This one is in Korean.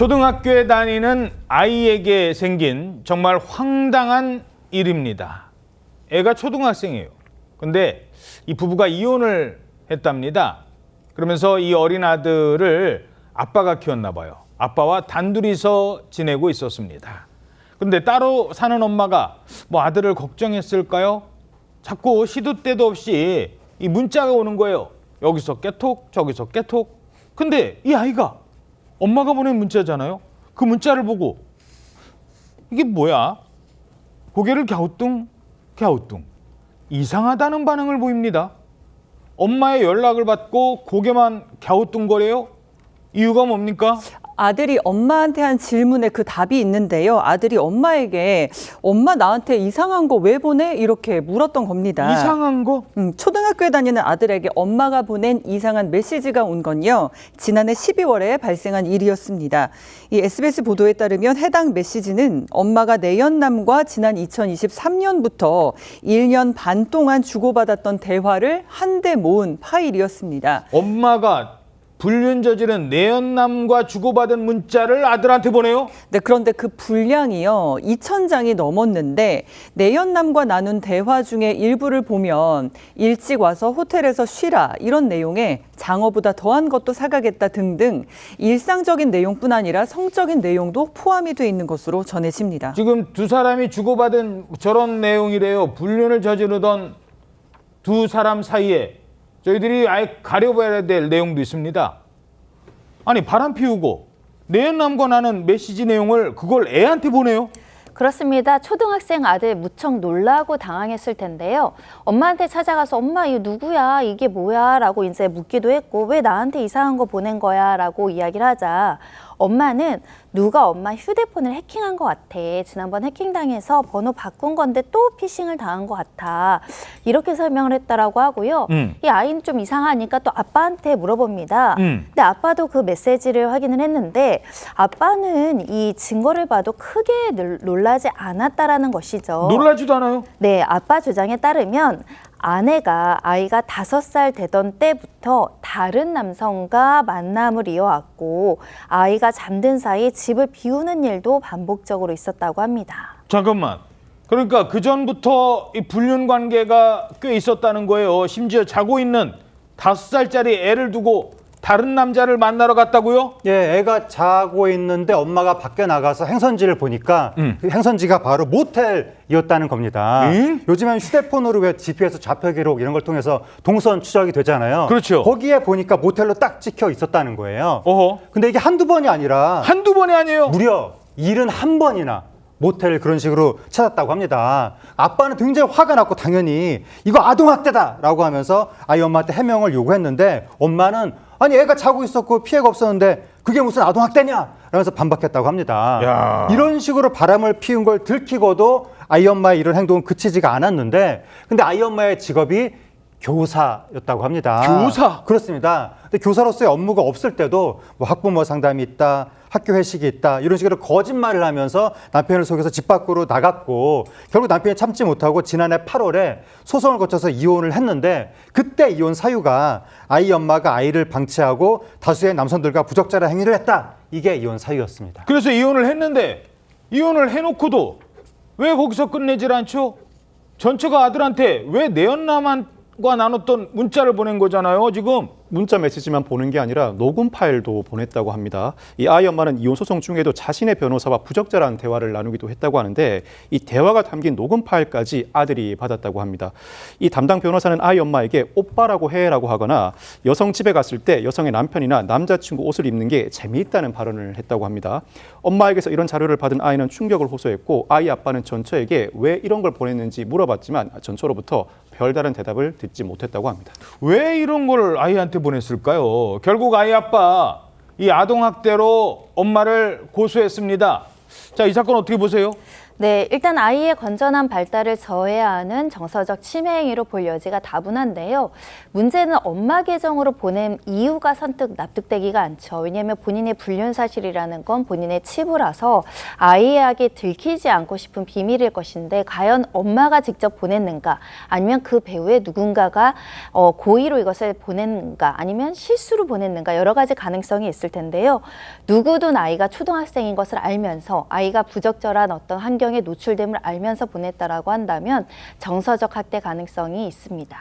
초등학교에 다니는 아이에게 생긴 정말 황당한 일입니다. 애가 초등학생이에요. 근데 이 부부가 이혼을 했답니다. 그러면서 이 어린 아들을 아빠가 키웠나 봐요. 아빠와 단둘이서 지내고 있었습니다. 근데 따로 사는 엄마가 뭐 아들을 걱정했을까요? 자꾸 시도 때도 없이 이 문자가 오는 거예요. 여기서 깨톡, 저기서 깨톡. 근데 이 아이가 엄마가 보낸 문자잖아요. 그 문자를 보고 이게 뭐야? 고개를 갸우뚱 이상하다는 반응을 보입니다. 엄마의 연락을 받고 고개만 갸우뚱거려요? 이유가 뭡니까? 아들이 엄마한테 한 질문에 그 답이 있는데요. 아들이 엄마에게 엄마 나한테 이상한 거 왜 보내? 이렇게 물었던 겁니다. 이상한 거? 초등학교에 다니는 아들에게 엄마가 보낸 이상한 메시지가 온 건요. 지난해 12월에 발생한 일이었습니다. 이 SBS 보도에 따르면 해당 메시지는 엄마가 내연남과 지난 2023년부터 1년 반 동안 주고받았던 대화를 한데 모은 파일이었습니다. 엄마가 불륜 저지른 내연남과 주고받은 문자를 아들한테 보내요? 네, 그런데 그 분량이요, 2,000장이 넘었는데 내연남과 나눈 대화 중에 일부를 보면 일찍 와서 호텔에서 쉬라 이런 내용에 장어보다 더한 것도 사가겠다 등등 일상적인 내용뿐 아니라 성적인 내용도 포함이 돼 있는 것으로 전해집니다. 지금 두 사람이 주고받은 저런 내용이래요. 불륜을 저지르던 두 사람 사이에 저희들이 아예 가려봐야 될 내용도 있습니다. 아니 바람 피우고 내연남과 나는 메시지 내용을 그걸 애한테 보내요? 그렇습니다. 초등학생 아들 무척 놀라고 당황했을 텐데요. 엄마한테 찾아가서 엄마 이거 누구야? 이게 뭐야? 라고 이제 묻기도 했고 왜 나한테 이상한 거 보낸 거야? 라고 이야기를 하자 엄마는 누가 엄마 휴대폰을 해킹한 것 같아. 지난번 해킹당해서 번호 바꾼 건데 또 피싱을 당한 것 같아. 이렇게 설명을 했다라고 하고요. 이 아이는 좀 이상하니까 또 아빠한테 물어봅니다. 근데 아빠도 그 메시지를 확인을 했는데 아빠는 이 증거를 봐도 크게 놀라지 않았다라는 것이죠. 놀라지도 않아요? 네, 아빠 주장에 따르면 아내가 아이가 5살 되던 때부터 다른 남성과 만남을 이어왔고 아이가 잠든 사이 집을 비우는 일도 반복적으로 있었다고 합니다. 잠깐만. 그러니까 그 전부터 이 불륜 관계가 꽤 있었다는 거예요. 심지어 자고 있는 5살짜리 애를 두고 다른 남자를 만나러 갔다고요? 예, 애가 자고 있는데 엄마가 밖에 나가서 행선지를 보니까 그 행선지가 바로 모텔이었다는 겁니다. 요즘엔 휴대폰으로 왜 GPS 좌표 기록 이런 걸 통해서 동선 추적이 되잖아요. 그렇죠. 거기에 보니까 모텔로 딱 찍혀 있었다는 거예요. 어허. 근데 이게 한두 번이 아니라 한두 번이 아니에요? 무려 71번이나 모텔을 그런 식으로 찾았다고 합니다. 아빠는 굉장히 화가 났고 당연히 이거 아동학대다라고 하면서 아이 엄마한테 해명을 요구했는데 엄마는 아니 애가 자고 있었고 피해가 없었는데 그게 무슨 아동학대냐? 라면서 반박했다고 합니다. 야. 이런 식으로 바람을 피운 걸 들키고도 아이 엄마의 이런 행동은 그치지가 않았는데 근데 아이 엄마의 직업이 교사였다고 합니다. 교사? 그렇습니다. 근데 교사로서의 업무가 없을 때도 뭐 학부모 상담이 있다, 학교 회식이 있다 이런 식으로 거짓말을 하면서 남편을 속여서 집 밖으로 나갔고 결국 남편이 참지 못하고 지난해 8월에 소송을 거쳐서 이혼을 했는데 그때 이혼 사유가 아이 엄마가 아이를 방치하고 다수의 남성들과 부적절한 행위를 했다. 이게 이혼 사유였습니다. 그래서 이혼을 했는데 이혼을 해놓고도 왜 거기서 끝내질 않죠? 전처가 아들한테 왜 내연남과 나눴던 문자를 보낸 거잖아요, 지금. 문자 메시지만 보낸 게 아니라 녹음 파일도 보냈다고 합니다. 이 아이 엄마는 이혼 소송 중에도 자신의 변호사와 부적절한 대화를 나누기도 했다고 하는데 이 대화가 담긴 녹음 파일까지 아들이 받았다고 합니다. 이 담당 변호사는 아이 엄마에게 오빠라고 해라고 하거나 여성 집에 갔을 때 여성의 남편이나 남자친구 옷을 입는 게 재미있다는 발언을 했다고 합니다. 엄마에게서 이런 자료를 받은 아이는 충격을 호소했고 아이 아빠는 전처에게 왜 이런 걸 보냈는지 물어봤지만 전처로부터 별다른 대답을 듣지 못했다고 합니다. 왜 이런 걸 아이한테 보냈을까요? 결국 아이 아빠 이 아동학대로 엄마를 고소했습니다. 자, 이 사건 어떻게 보세요? 네, 일단 아이의 건전한 발달을 저해하는 정서적 침해 행위로 볼 여지가 다분한데요. 문제는 엄마 계정으로 보낸 이유가 선뜻 납득되기가 않죠. 왜냐하면 본인의 불륜 사실이라는 건 본인의 치부라서 아이에게 들키지 않고 싶은 비밀일 것인데 과연 엄마가 직접 보냈는가 아니면 그 배후에 누군가가 고의로 이것을 보냈는가 아니면 실수로 보냈는가 여러 가지 가능성이 있을 텐데요. 누구든 아이가 초등학생인 것을 알면서 아이가 부적절한 어떤 환경에 노출됨을 알면서 보냈다라고 한다면 정서적 학대 가능성이 있습니다.